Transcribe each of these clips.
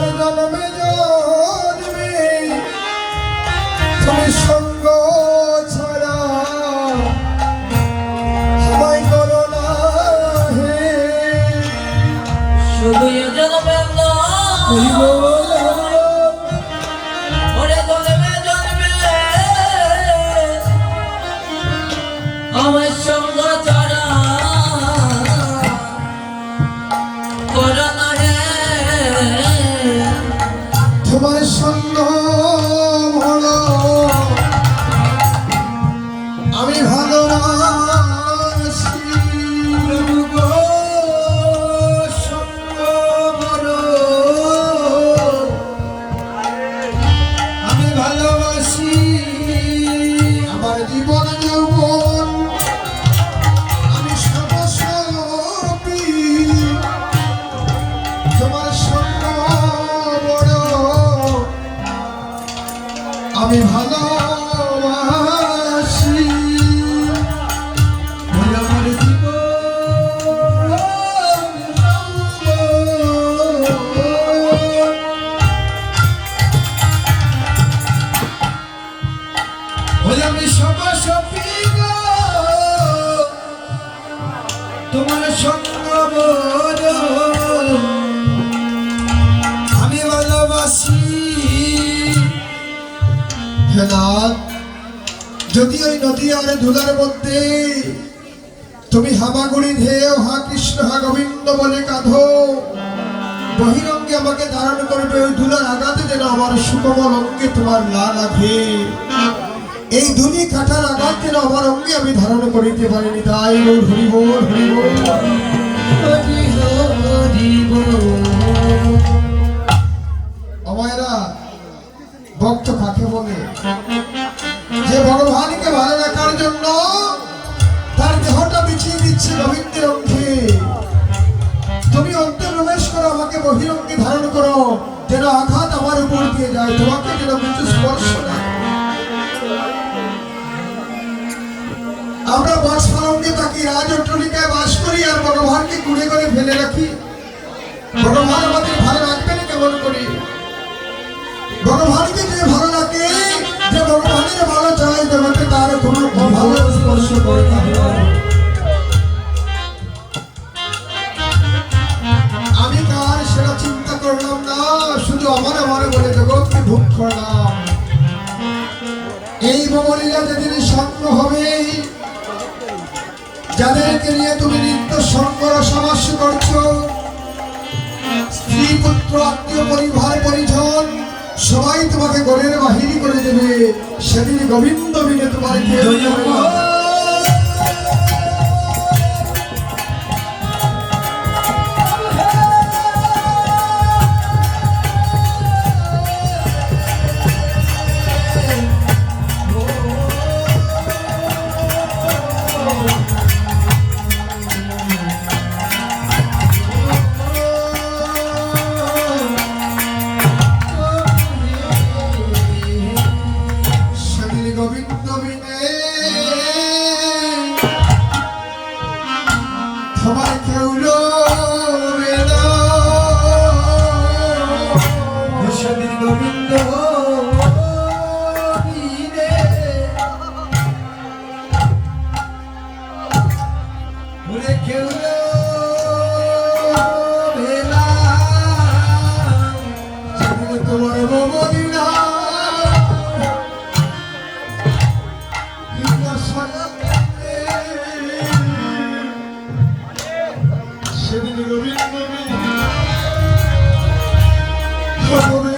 তোমার জন্মে জন্মে তুমি সঙ্গ ছাড়া আমায় করো না হে শুধু এ জন্মে ওরে জন্মে জন্মে আমার সঙ্গ ছাড়া করো না হে তোমার সঙ্গ ভালো আমি ভালোবাসি প্রভু গো সঙ্গ ভালো আমি ভালোবাসি আমার জীবন যৌবন আমি সর্বস্বপি তোমার সঙ্গ বড় আমি ভালোবাসি ওরে আমার জীবন ওরে আমি সর্বস্বপি গো তোমার সঙ্গ বড় আমি ভালোবাসি হে নাথ, যদি ওই নদী আর ধুলার মধ্যে তুমি হামাগুড়ি ঢেউ হা কৃষ্ণ হা গোবিন্দ বলে কাঁধো বহিরঙ্গে আমাকে ধারণ করবে ওই ধুলার আঘাতে যেন আমার সুকোমল অঙ্গে তোমার লা লাগে এই ধুলি কাঠার আঘাত যেন আমার অঙ্গে আমি ধারণ করিতে পারিনি তাই হরি বল হরি বল হরি বল। আমায়রা ভক্ত কাকে বলে যে ভগবানকে ভালো রাখার জন্য তার দেহটা বিছিয়ে দিচ্ছে গোবিন্দের অঙ্গে তুমি অন্তর প্রবেশ করো আমাকে বহিরঙ্গে ধারণ করো যেন আঘাত আমার উপর দিয়ে যায় তোমাকে যেন কিছু স্পর্শ না আমরা বাসরঙ্গে তাকে রাজট্টলিকায় বাস করি আর ভগবানকে কুড়ে করে ফেলে রাখি ভগবান আমাদের ভালো রাখবেন কেমন করি ভগবানকে যে ভালো লাগে যে ভগবানের ভালো চাই জগতে তার কোনো ভালো স্পর্শ করে না আমি কার সেটা চিন্তা করলাম না শুধু আমার আমার বলে জগৎকে ভোগ করলাম এই ভবলীলা যেদিন সঙ্গ হবে যাদেরকে নিয়ে তুমি নিত্য সঙ্গ সমাস করছো স্ত্রী পুত্র আত্মীয় পরিবার পরিজন সবাই তোমাকে ঘরের বাহিনী করে দেবে সেদিন গোবিন্দ বিনে তোমার কেউ যাবে না গোবিন্দ বিনে তোমার কেউ রবে না সেদিন গোবিন্দ বিনে ওরে কেউ রবে না সেদিন তোমার বলিনা সেদিন গোবিন্দ বিনে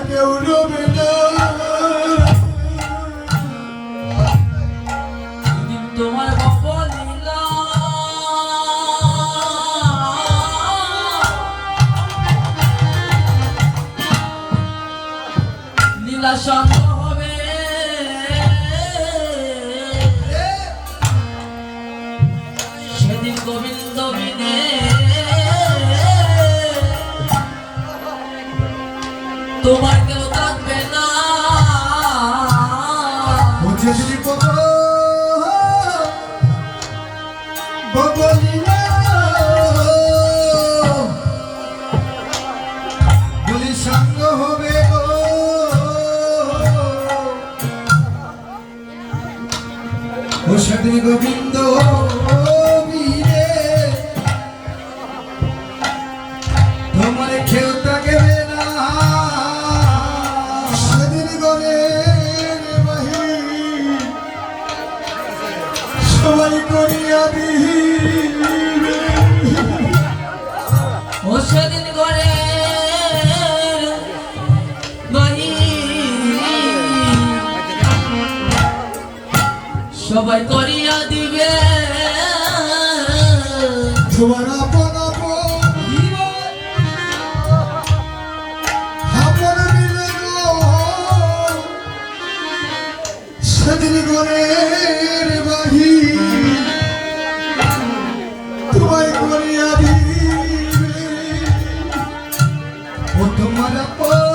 কেউ রবে না তোমার বাবা লীলা লীলা সঙ্গ হবে সেদিন গোবিন্দ বিনে তোমার কেউ থাকবে না যদি বলিলা বলি সঙ্গ হবে গো ও সেদিন গোবিন্দ বীরে তোমার কেউ থাকবে না সেদিন গরের বাহির সবাই করিয়া দিবে ও সেদিন ঘরে সবাই করিয়া দিবে তোমার আপন আপন আপন মিলে গো সেদিন গরের বাহির তোমায় করিয়া দিবে ও তোমার আপন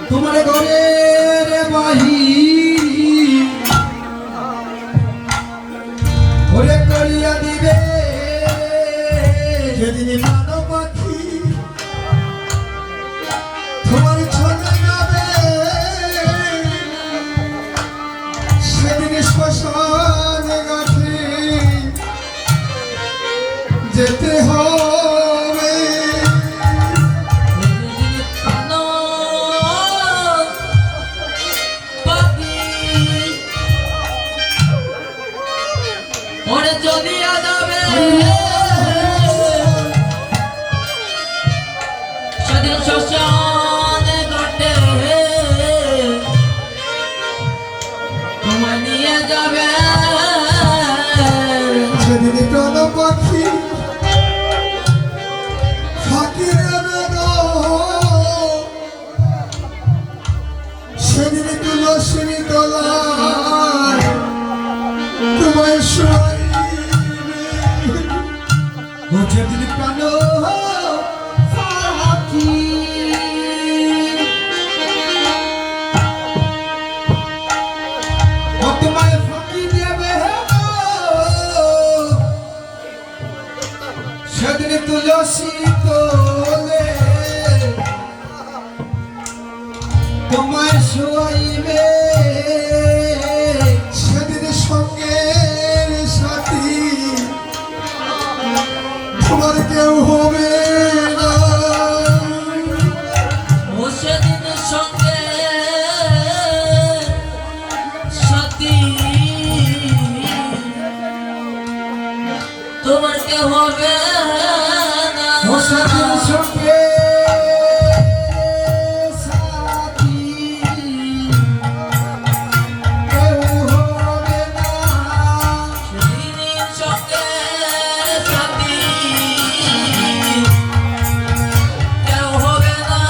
তোমার ঘরের বাহির ওরে করিয়া দিবে যেদিন মানব পাখি তোমার চলে যাবে সেদিন শ্মশানে গাছে যেতে হবে ওরে চলিয়া যাবে সেদিন শ্মশানে ঘাটে তোমায় নিয়ে যাবে সেদিন প্রাণ পাখি ফাঁকি দেবে গো সেদিন তুলসীর তলায় তোমায় শোয়াইবে ও যেদিন প্রাণ পাখি ও তোমায় ফাঁকি দেবে গো সেদিন তুলসী তোলে তোমায় শোয়াইবে সেদিন সঙ্গের সাথী তোমার কেউ হবে না ও সেদিন সঙ্গে সাথী তোমার কে হবে না ও সেদিন সঙ্গে সাথী কেউ হবে না সেদিন সঙ্গে সাথী কেউ হবে না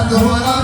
তোমার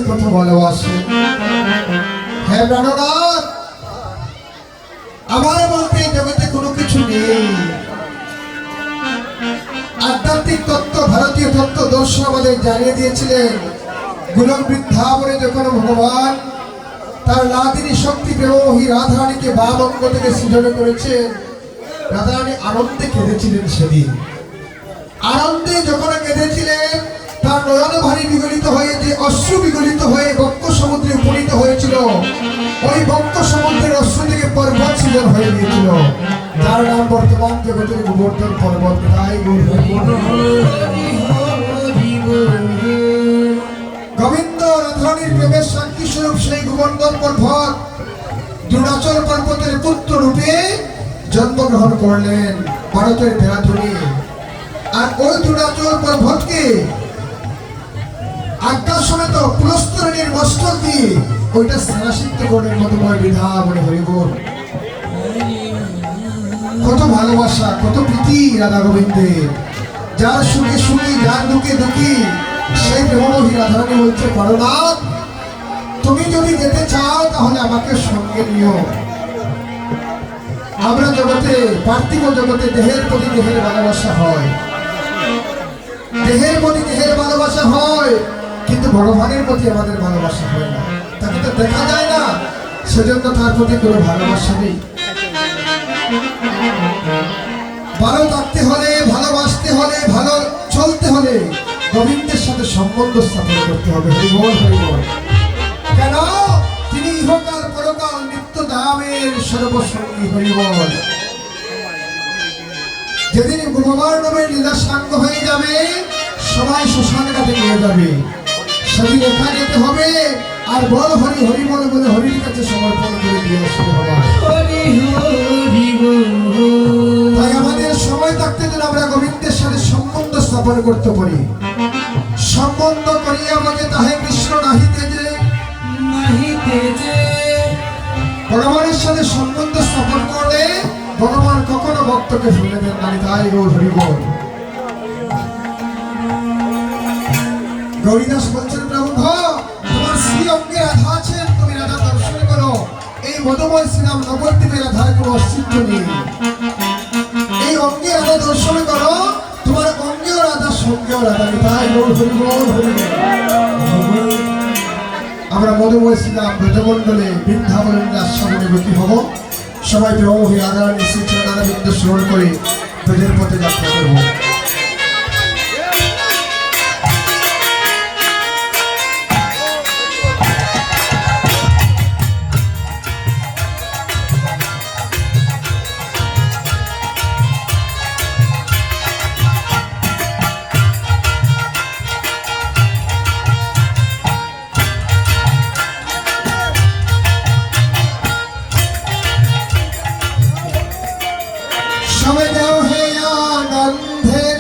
প্রতি কত ভালোবাসে। হ্যাঁ প্রাণনাথ, আমার বলতে এই জগতে কোনো কিছু নেই। আধ্যাত্মিক তত্ত্ব, ভারতীয় তত্ত্ব দর্শন আমাদের জানিয়ে দিয়েছিলেন। গোলক বৃন্দাবনে যখন ভগবান তার লাদিনী শক্তি প্রেমময়ী রাধারানীকে বাম অঙ্গ থেকে সৃজন করেছেন, রাধারানী আনন্দে কেঁদেছিলেন। সেদিন আনন্দে যখন কেঁদেছিলেন, তার নয়ন ভারী বিগলিত হয়ে যে অশ্রু বিগলিত হয়ে বক্ষ সমুদ্রে উপনীত হয়েছিল, ওই বক্ষ সমুদ্রের অশ্রু থেকে পর্বত সৃজন হয়ে গিয়েছিল, যার নাম বর্তমান জগতের গোবর্ধন পর্বত। তাই গোবিন্দ রাধারানীর প্রেমের সাক্ষী স্বরূপ সেই গোবর্ধন পর্বত দ্রোণাচল পর্বতের পুত্র রূপে জন্মগ্রহণ করলেন ভারতের দেহরাদুনে। আর ওই দ্রোণাচল পর্বতকে আজ্ঞা সমেত পুরস্করণীর মস্তক দিয়ে ওইটা স্থানাসিদ্ধ করলেন মধুময় বৃন্দাবনে। হরিবোল। কত ভালোবাসা, কত প্রীতি রাধা গোবিন্দের। যার সুখে সুখী, যার দুঃখে দুঃখী, সেই প্রেমময়ী রাধারানী বলছে, পরনাথ তুমি যদি যেতে চাও তাহলে আমাকে সঙ্গে নিও। আমরা জগতে, পার্থিব জগতে দেহের প্রতি দেহের ভালোবাসা হয়, দেহের প্রতি দেহের ভালোবাসা হয়, কিন্তু ভগবানের প্রতি আমাদের ভালোবাসা হয় না। তাকে তো দেখা যায় না, সেজন্য তার প্রতি কোনো ভালোবাসা নেই। ভালো থাকতে হলে, ভালোবাসতে হলে, ভালো চলতে হলে গোবিন্দের সাথে সম্বন্ধ স্থাপন করতে হবে। হরিবোল হরিবোল। কেন? তিনি ইহকাল পরকাল নিত্য ধামের সর্বসঙ্গী। হরিবোল। যেদিন ভগবান নামের লীলা সাঙ্গ হয়ে যাবে, সবাই শ্মশান ঘাটে নিয়ে যাবে, সেদিন একা যেতে হবে আর বল হরি হরি বল বলে হরির কাছে সমর্পণ করে দিয়ে আসতে হবে। তাই আমাদের সময় থাকতে যেন আমরা গোবিন্দের সাথে সম্বন্ধ স্থাপন করতে পারি। সম্বন্ধ করিয়া আমাকে তাহে কৃষ্ণ নাহিতে যে ভগবানের সাথে সম্বন্ধ স্থাপন করলে ভগবান কখনো ভক্তকে ফেলে দেন না। তাই গৌর হরিবোল। গৌরীদাস বলছেন, প্রভু তোমার শ্রী অঙ্গে রাধা আছেন, তুমি রাধা দর্শন করো। এই মধুময় শ্রীরাম নবদ্বীপে রাধার কোনো অস্তিত্ব নেই। এই অঙ্গে রাধা দর্শন করো, তোমার অঙ্গেও রাধা, সঙ্গেও রাধা। তাই গৌর হরিবোল হরিবোল। আমরা মধুময় শ্রীরাম ব্রজমণ্ডলে বৃন্দাবনের আশ্রমে গতি হব। সবাই প্রেমময়ী রাধারানী শ্রী চরণারবিন্দ স্মরণ করে ব্রজের পথে যাত্রা করব। সবে দেও হে আনন্দের